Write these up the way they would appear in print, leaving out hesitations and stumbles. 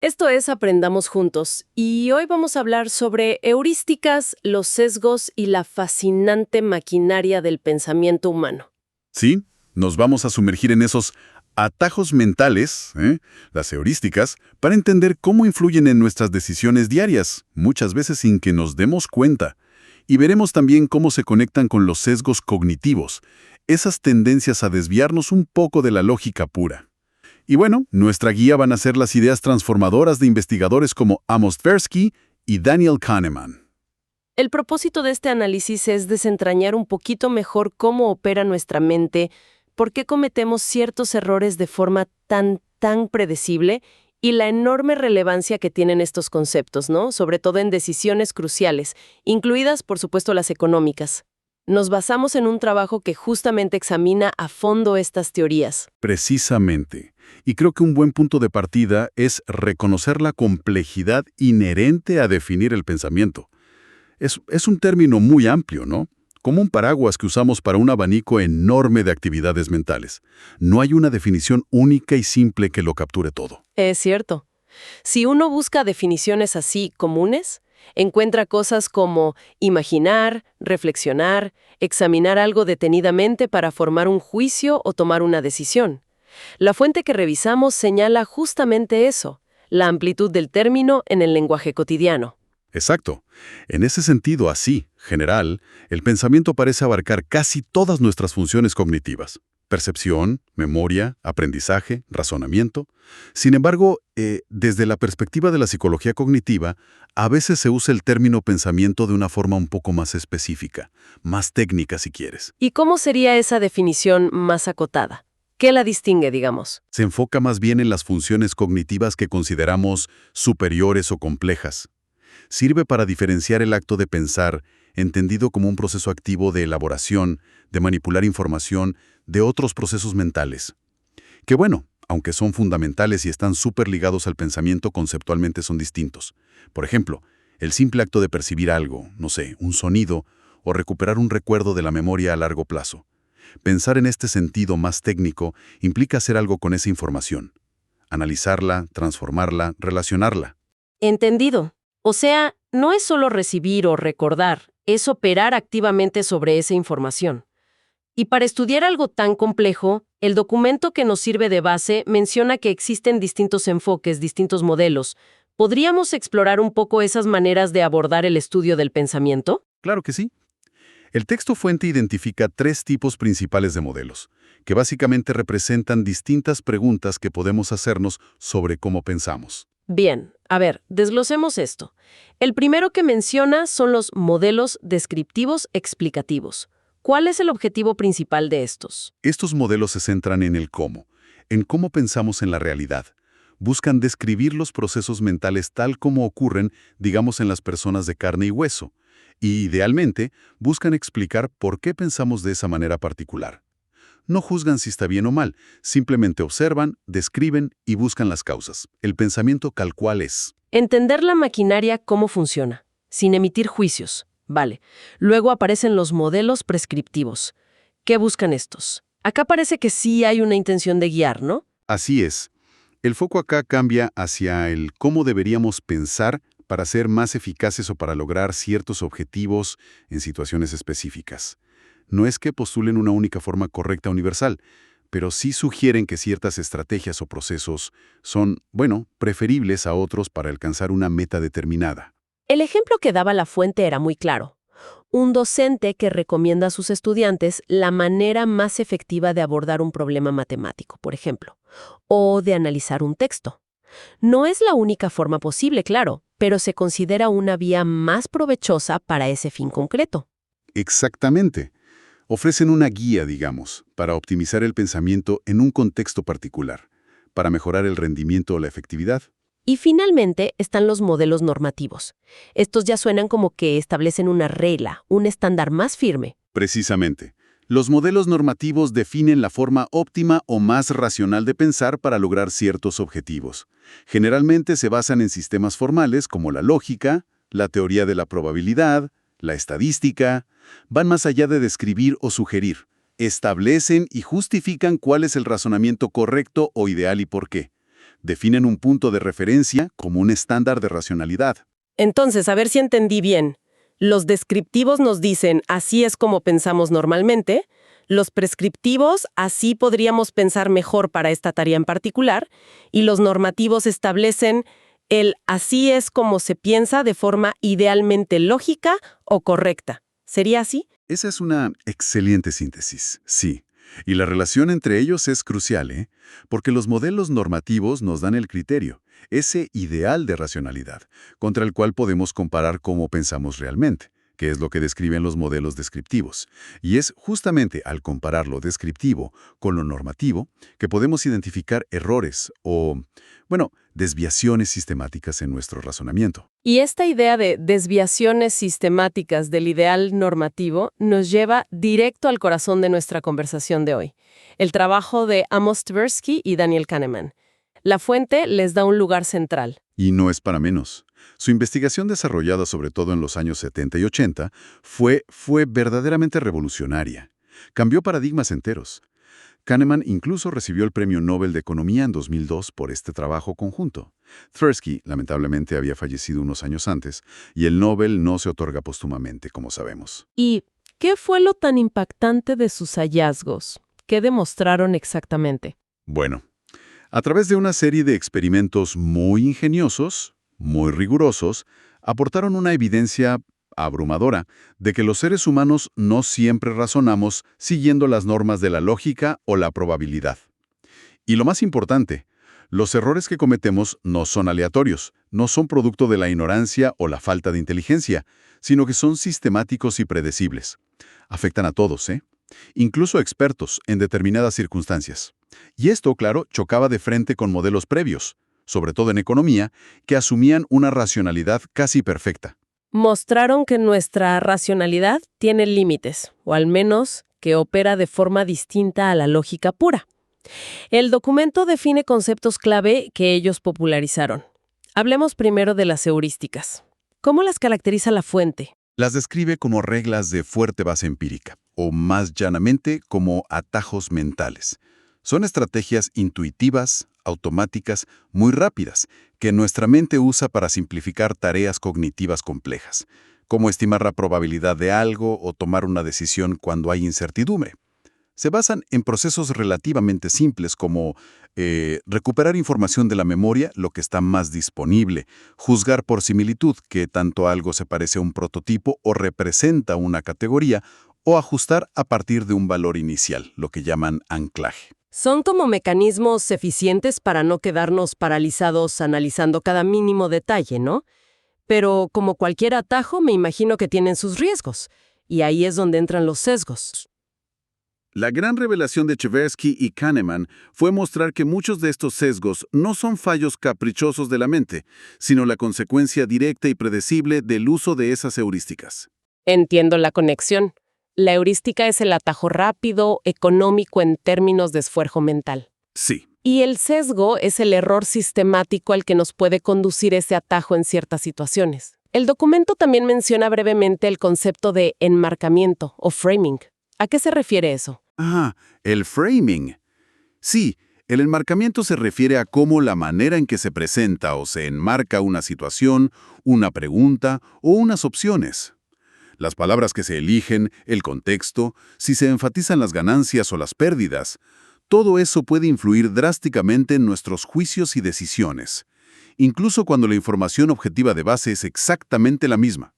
Esto es Aprendamos Juntos, y hoy vamos a hablar sobre heurísticas, los sesgos y la fascinante maquinaria del pensamiento humano. Sí, nos vamos a sumergir en esos atajos mentales, las heurísticas, para entender cómo influyen en nuestras decisiones diarias, muchas veces sin que nos demos cuenta. Y veremos también cómo se conectan con los sesgos cognitivos, esas tendencias a desviarnos un poco de la lógica pura. Y bueno, nuestra guía van a ser las ideas transformadoras de investigadores como Amos Tversky y Daniel Kahneman. El propósito de este análisis es desentrañar un poquito mejor cómo opera nuestra mente, por qué cometemos ciertos errores de forma tan predecible y la enorme relevancia que tienen estos conceptos, ¿no? Sobre todo en decisiones cruciales, incluidas, por supuesto, las económicas. Nos basamos en un trabajo que justamente examina a fondo estas teorías. Precisamente. Y creo que un buen punto de partida es reconocer la complejidad inherente a definir el pensamiento. Es un término muy amplio, ¿no? Como un paraguas que usamos para un abanico enorme de actividades mentales. No hay una definición única y simple que lo capture todo. Es cierto. Si uno busca definiciones así comunes, encuentra cosas como imaginar, reflexionar, examinar algo detenidamente para formar un juicio o tomar una decisión. La fuente que revisamos señala justamente eso, la amplitud del término en el lenguaje cotidiano. Exacto. En ese sentido, así, general, el pensamiento parece abarcar casi todas nuestras funciones cognitivas. Percepción, memoria, aprendizaje, razonamiento. Sin embargo, desde la perspectiva de la psicología cognitiva, a veces se usa el término pensamiento de una forma un poco más específica, más técnica si quieres. ¿Y cómo sería esa definición más acotada? ¿Qué la distingue, digamos? Se enfoca más bien en las funciones cognitivas que consideramos superiores o complejas. Sirve para diferenciar el acto de pensar, entendido como un proceso activo de elaboración, de manipular información, de otros procesos mentales. Que bueno, aunque son fundamentales y están súper ligados al pensamiento, conceptualmente son distintos. Por ejemplo, el simple acto de percibir algo, no sé, un sonido, o recuperar un recuerdo de la memoria a largo plazo. Pensar en este sentido más técnico implica hacer algo con esa información. Analizarla, transformarla, relacionarla. Entendido. O sea, no es solo recibir o recordar, es operar activamente sobre esa información. Y para estudiar algo tan complejo, el documento que nos sirve de base menciona que existen distintos enfoques, distintos modelos. ¿Podríamos explorar un poco esas maneras de abordar el estudio del pensamiento? Claro que sí. El texto fuente identifica 3 tipos principales de modelos, que básicamente representan distintas preguntas que podemos hacernos sobre cómo pensamos. Bien, a ver, desglosemos esto. El primero que menciona son los modelos descriptivos explicativos. ¿Cuál es el objetivo principal de estos? Estos modelos se centran en cómo pensamos en la realidad. Buscan describir los procesos mentales tal como ocurren, digamos, en las personas de carne y hueso. Y, idealmente, buscan explicar por qué pensamos de esa manera particular. No juzgan si está bien o mal, simplemente observan, describen y buscan las causas. El pensamiento tal cual es. Entender la maquinaria cómo funciona, sin emitir juicios. Vale. Luego aparecen los modelos prescriptivos. ¿Qué buscan estos? Acá parece que sí hay una intención de guiar, ¿no? Así es. El foco acá cambia hacia el cómo deberíamos pensar para ser más eficaces o para lograr ciertos objetivos en situaciones específicas. No es que postulen una única forma correcta universal, pero sí sugieren que ciertas estrategias o procesos son, bueno, preferibles a otros para alcanzar una meta determinada. El ejemplo que daba la fuente era muy claro. Un docente que recomienda a sus estudiantes la manera más efectiva de abordar un problema matemático, por ejemplo, o de analizar un texto. No es la única forma posible, claro, pero se considera una vía más provechosa para ese fin concreto. Exactamente. Ofrecen una guía, digamos, para optimizar el pensamiento en un contexto particular, para mejorar el rendimiento o la efectividad. Y finalmente están los modelos normativos. Estos ya suenan como que establecen una regla, un estándar más firme. Precisamente. Los modelos normativos definen la forma óptima o más racional de pensar para lograr ciertos objetivos. Generalmente se basan en sistemas formales como la lógica, la teoría de la probabilidad, la estadística. Van más allá de describir o sugerir. Establecen y justifican cuál es el razonamiento correcto o ideal y por qué. Definen un punto de referencia como un estándar de racionalidad. Entonces, a ver si entendí bien. Los descriptivos nos dicen, así es como pensamos normalmente. Los prescriptivos, así podríamos pensar mejor para esta tarea en particular. Y los normativos establecen el así es como se piensa de forma idealmente lógica o correcta. ¿Sería así? Esa es una excelente síntesis, sí. Y la relación entre ellos es crucial, ¿eh? Porque los modelos normativos nos dan el criterio, ese ideal de racionalidad, contra el cual podemos comparar cómo pensamos realmente, que es lo que describen los modelos descriptivos. Y es justamente al comparar lo descriptivo con lo normativo que podemos identificar errores o, bueno, desviaciones sistemáticas en nuestro razonamiento. Y esta idea de desviaciones sistemáticas del ideal normativo nos lleva directo al corazón de nuestra conversación de hoy, el trabajo de Amos Tversky y Daniel Kahneman. La fuente les da un lugar central. Y no es para menos. Su investigación desarrollada sobre todo en los años 70 y 80 fue verdaderamente revolucionaria. Cambió paradigmas enteros. Kahneman incluso recibió el Premio Nobel de Economía en 2002 por este trabajo conjunto. Tversky, lamentablemente, había fallecido unos años antes, y el Nobel no se otorga póstumamente, como sabemos. ¿Y qué fue lo tan impactante de sus hallazgos? ¿Qué demostraron exactamente? Bueno, a través de una serie de experimentos muy ingeniosos, muy rigurosos, aportaron una evidencia abrumadora de que los seres humanos no siempre razonamos siguiendo las normas de la lógica o la probabilidad. Y lo más importante, los errores que cometemos no son aleatorios, no son producto de la ignorancia o la falta de inteligencia, sino que son sistemáticos y predecibles. Afectan a todos, incluso a expertos en determinadas circunstancias. Y esto, claro, chocaba de frente con modelos previos, sobre todo en economía, que asumían una racionalidad casi perfecta. Mostraron que nuestra racionalidad tiene límites, o al menos que opera de forma distinta a la lógica pura. El documento define conceptos clave que ellos popularizaron. Hablemos primero de las heurísticas. ¿Cómo las caracteriza la fuente? Las describe como reglas de fuerte base empírica, o más llanamente como atajos mentales. Son estrategias intuitivas, automáticas, muy rápidas, que nuestra mente usa para simplificar tareas cognitivas complejas, como estimar la probabilidad de algo o tomar una decisión cuando hay incertidumbre. Se basan en procesos relativamente simples como recuperar información de la memoria, lo que está más disponible, juzgar por similitud, que tanto algo se parece a un prototipo o representa una categoría, o ajustar a partir de un valor inicial, lo que llaman anclaje. Son como mecanismos eficientes para no quedarnos paralizados analizando cada mínimo detalle, ¿no? Pero como cualquier atajo, me imagino que tienen sus riesgos. Y ahí es donde entran los sesgos. La gran revelación de Tversky y Kahneman fue mostrar que muchos de estos sesgos no son fallos caprichosos de la mente, sino la consecuencia directa y predecible del uso de esas heurísticas. Entiendo la conexión. La heurística es el atajo rápido, económico en términos de esfuerzo mental. Sí. Y el sesgo es el error sistemático al que nos puede conducir ese atajo en ciertas situaciones. El documento también menciona brevemente el concepto de enmarcamiento o framing. ¿A qué se refiere eso? El framing. Sí, el enmarcamiento se refiere a cómo la manera en que se presenta o se enmarca una situación, una pregunta o unas opciones. Las palabras que se eligen, el contexto, si se enfatizan las ganancias o las pérdidas, todo eso puede influir drásticamente en nuestros juicios y decisiones, incluso cuando la información objetiva de base es exactamente la misma.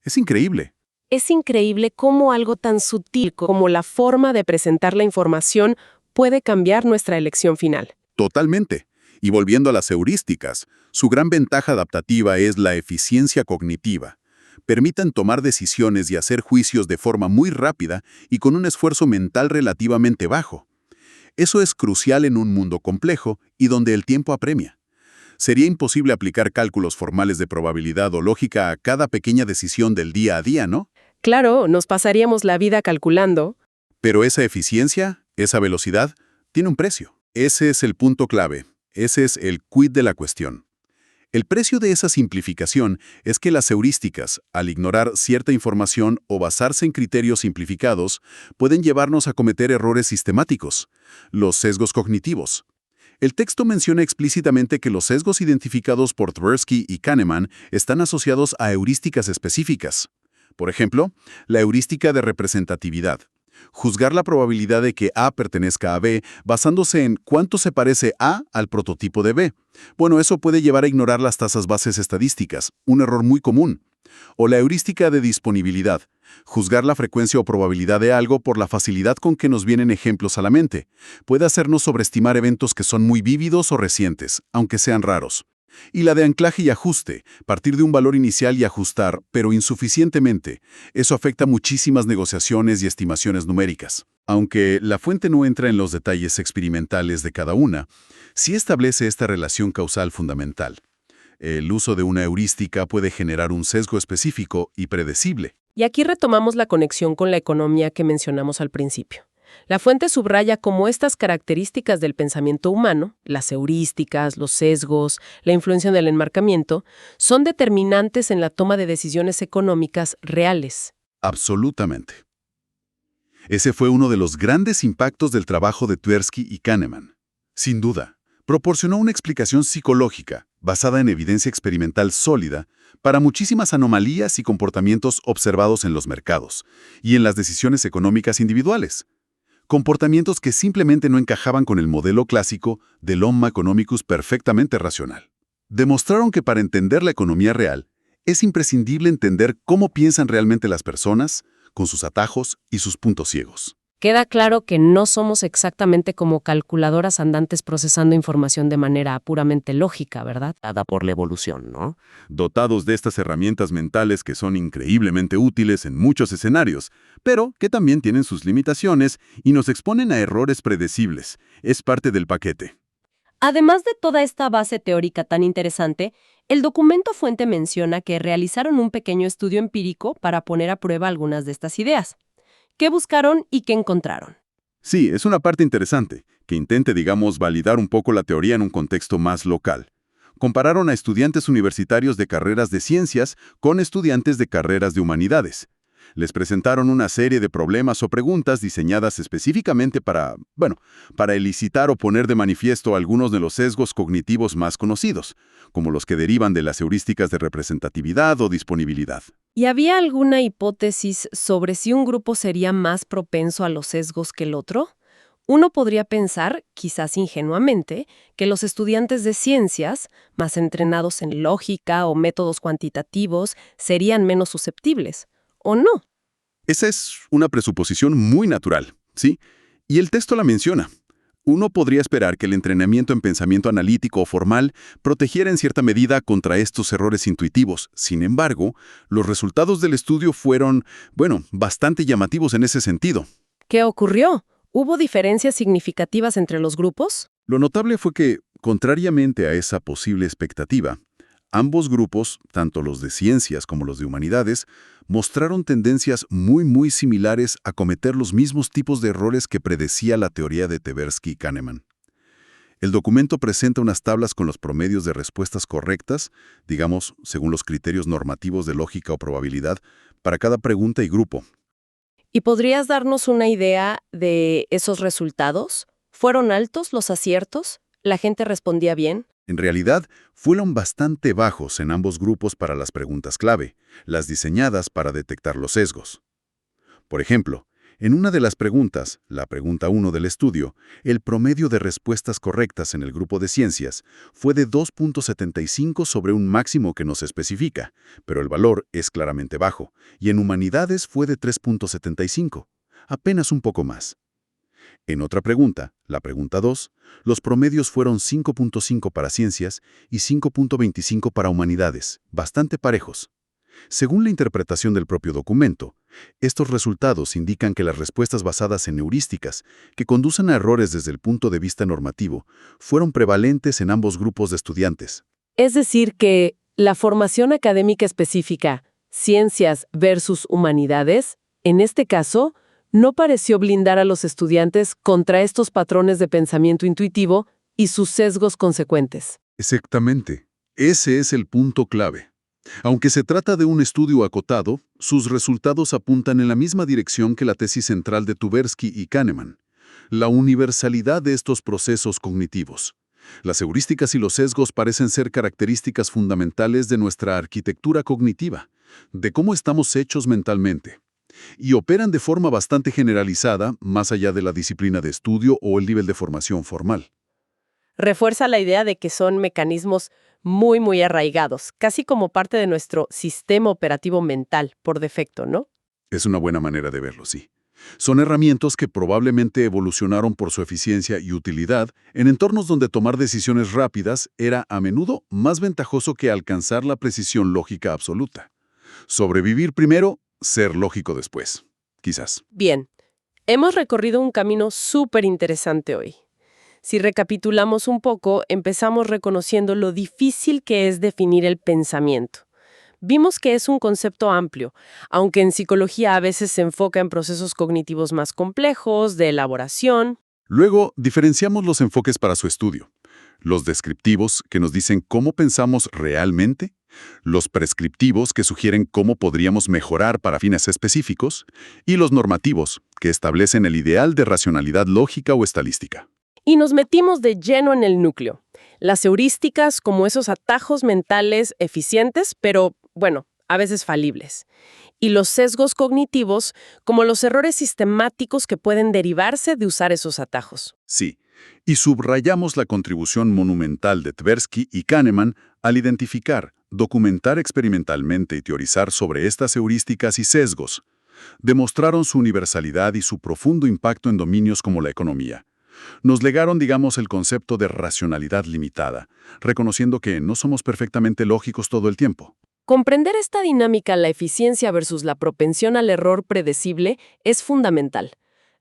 Es increíble. Es increíble cómo algo tan sutil como la forma de presentar la información puede cambiar nuestra elección final. Totalmente. Y volviendo a las heurísticas, su gran ventaja adaptativa es la eficiencia cognitiva. Permiten tomar decisiones y hacer juicios de forma muy rápida y con un esfuerzo mental relativamente bajo. Eso es crucial en un mundo complejo y donde el tiempo apremia. Sería imposible aplicar cálculos formales de probabilidad o lógica a cada pequeña decisión del día a día, ¿no? Claro, nos pasaríamos la vida calculando. Pero esa eficiencia, esa velocidad, tiene un precio. Ese es el punto clave. Ese es el quid de la cuestión. El precio de esa simplificación es que las heurísticas, al ignorar cierta información o basarse en criterios simplificados, pueden llevarnos a cometer errores sistemáticos, los sesgos cognitivos. El texto menciona explícitamente que los sesgos identificados por Tversky y Kahneman están asociados a heurísticas específicas. Por ejemplo, la heurística de representatividad. Juzgar la probabilidad de que A pertenezca a B basándose en cuánto se parece A al prototipo de B. Bueno, eso puede llevar a ignorar las tasas bases estadísticas, un error muy común. O la heurística de disponibilidad. Juzgar la frecuencia o probabilidad de algo por la facilidad con que nos vienen ejemplos a la mente. Puede hacernos sobreestimar eventos que son muy vívidos o recientes, aunque sean raros. Y la de anclaje y ajuste, partir de un valor inicial y ajustar, pero insuficientemente. Eso afecta muchísimas negociaciones y estimaciones numéricas. Aunque la fuente no entra en los detalles experimentales de cada una, sí establece esta relación causal fundamental. El uso de una heurística puede generar un sesgo específico y predecible. Y aquí retomamos la conexión con la economía que mencionamos al principio. La fuente subraya cómo estas características del pensamiento humano, las heurísticas, los sesgos, la influencia del enmarcamiento, son determinantes en la toma de decisiones económicas reales. Absolutamente. Ese fue uno de los grandes impactos del trabajo de Tversky y Kahneman. Sin duda, proporcionó una explicación psicológica, basada en evidencia experimental sólida, para muchísimas anomalías y comportamientos observados en los mercados y en las decisiones económicas individuales. Comportamientos que simplemente no encajaban con el modelo clásico del Homo economicus perfectamente racional. Demostraron que para entender la economía real, es imprescindible entender cómo piensan realmente las personas, con sus atajos y sus puntos ciegos. Queda claro que no somos exactamente como calculadoras andantes procesando información de manera puramente lógica, ¿verdad? Dada por la evolución, ¿no? Dotados de estas herramientas mentales que son increíblemente útiles en muchos escenarios, pero que también tienen sus limitaciones y nos exponen a errores predecibles. Es parte del paquete. Además de toda esta base teórica tan interesante, el documento fuente menciona que realizaron un pequeño estudio empírico para poner a prueba algunas de estas ideas. ¿Qué buscaron y qué encontraron? Sí, es una parte interesante, que intente, validar un poco la teoría en un contexto más local. Compararon a estudiantes universitarios de carreras de ciencias con estudiantes de carreras de humanidades. Les presentaron una serie de problemas o preguntas diseñadas específicamente para elicitar o poner de manifiesto algunos de los sesgos cognitivos más conocidos, como los que derivan de las heurísticas de representatividad o disponibilidad. ¿Y había alguna hipótesis sobre si un grupo sería más propenso a los sesgos que el otro? Uno podría pensar, quizás ingenuamente, que los estudiantes de ciencias, más entrenados en lógica o métodos cuantitativos, serían menos susceptibles. ¿O no? Esa es una presuposición muy natural, ¿sí? Y el texto la menciona. Uno podría esperar que el entrenamiento en pensamiento analítico o formal protegiera en cierta medida contra estos errores intuitivos. Sin embargo, los resultados del estudio fueron, bastante llamativos en ese sentido. ¿Qué ocurrió? ¿Hubo diferencias significativas entre los grupos? Lo notable fue que, contrariamente a esa posible expectativa, ambos grupos, tanto los de ciencias como los de humanidades, mostraron tendencias muy similares a cometer los mismos tipos de errores que predecía la teoría de Tversky y Kahneman. El documento presenta unas tablas con los promedios de respuestas correctas, según los criterios normativos de lógica o probabilidad, para cada pregunta y grupo. ¿Y podrías darnos una idea de esos resultados? ¿Fueron altos los aciertos? ¿La gente respondía bien? En realidad, fueron bastante bajos en ambos grupos para las preguntas clave, las diseñadas para detectar los sesgos. Por ejemplo, en una de las preguntas, la pregunta 1 del estudio, el promedio de respuestas correctas en el grupo de ciencias fue de 2.75 sobre un máximo que no se especifica, pero el valor es claramente bajo, y en humanidades fue de 3.75, apenas un poco más. En otra pregunta, la pregunta 2, los promedios fueron 5.5 para ciencias y 5.25 para humanidades, bastante parejos. Según la interpretación del propio documento, estos resultados indican que las respuestas basadas en heurísticas, que conducen a errores desde el punto de vista normativo, fueron prevalentes en ambos grupos de estudiantes. Es decir, que la formación académica específica, ciencias versus humanidades, en este caso, no pareció blindar a los estudiantes contra estos patrones de pensamiento intuitivo y sus sesgos consecuentes. Exactamente. Ese es el punto clave. Aunque se trata de un estudio acotado, sus resultados apuntan en la misma dirección que la tesis central de Tversky y Kahneman, la universalidad de estos procesos cognitivos. Las heurísticas y los sesgos parecen ser características fundamentales de nuestra arquitectura cognitiva, de cómo estamos hechos mentalmente, y operan de forma bastante generalizada más allá de la disciplina de estudio o el nivel de formación formal. Refuerza la idea de que son mecanismos muy arraigados, casi como parte de nuestro sistema operativo mental, por defecto, ¿no? Es una buena manera de verlo, sí. Son herramientas que probablemente evolucionaron por su eficiencia y utilidad en entornos donde tomar decisiones rápidas era a menudo más ventajoso que alcanzar la precisión lógica absoluta. Sobrevivir primero, ser lógico después. Quizás. Bien, hemos recorrido un camino súper interesante hoy. Si recapitulamos un poco, empezamos reconociendo lo difícil que es definir el pensamiento. Vimos que es un concepto amplio, aunque en psicología a veces se enfoca en procesos cognitivos más complejos, de elaboración. Luego, diferenciamos los enfoques para su estudio. Los descriptivos, que nos dicen cómo pensamos realmente. Los prescriptivos, que sugieren cómo podríamos mejorar para fines específicos. Y los normativos, que establecen el ideal de racionalidad lógica o estadística. Y nos metimos de lleno en el núcleo. Las heurísticas como esos atajos mentales eficientes, pero, bueno, a veces falibles. Y los sesgos cognitivos como los errores sistemáticos que pueden derivarse de usar esos atajos. Sí, y subrayamos la contribución monumental de Tversky y Kahneman al identificar, documentar experimentalmente y teorizar sobre estas heurísticas y sesgos. Demostraron su universalidad y su profundo impacto en dominios como la economía. Nos legaron, digamos, el concepto de racionalidad limitada, reconociendo que no somos perfectamente lógicos todo el tiempo. Comprender esta dinámica, la eficiencia versus la propensión al error predecible, es fundamental.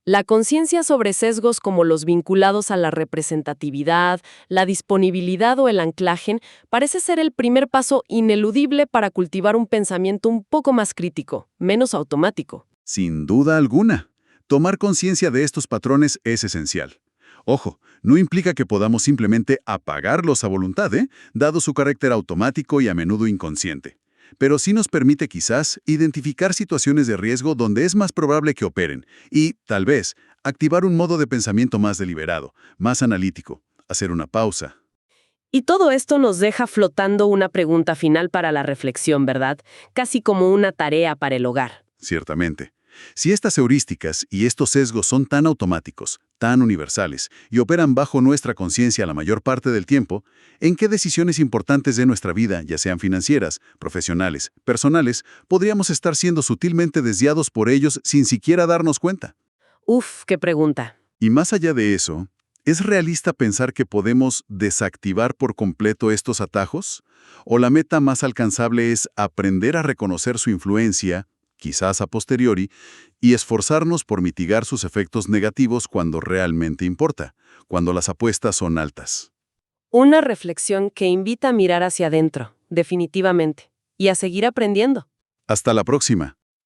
La conciencia sobre sesgos como los vinculados a la representatividad, la disponibilidad o el anclaje parece ser el primer paso ineludible para cultivar un pensamiento un poco más crítico, menos automático. Sin duda alguna. Tomar conciencia de estos patrones es esencial. Ojo, no implica que podamos simplemente apagarlos a voluntad, dado su carácter automático y a menudo inconsciente. Pero sí nos permite quizás identificar situaciones de riesgo donde es más probable que operen y, tal vez, activar un modo de pensamiento más deliberado, más analítico, hacer una pausa. Y todo esto nos deja flotando una pregunta final para la reflexión, ¿verdad? Casi como una tarea para el hogar. Ciertamente. Si estas heurísticas y estos sesgos son tan automáticos, tan universales y operan bajo nuestra conciencia la mayor parte del tiempo, ¿en qué decisiones importantes de nuestra vida, ya sean financieras, profesionales, personales, podríamos estar siendo sutilmente desviados por ellos sin siquiera darnos cuenta? Uf, qué pregunta. Y más allá de eso, ¿es realista pensar que podemos desactivar por completo estos atajos? ¿O la meta más alcanzable es aprender a reconocer su influencia, quizás a posteriori, y esforzarnos por mitigar sus efectos negativos cuando realmente importa, cuando las apuestas son altas? Una reflexión que invita a mirar hacia adentro, definitivamente, y a seguir aprendiendo. Hasta la próxima.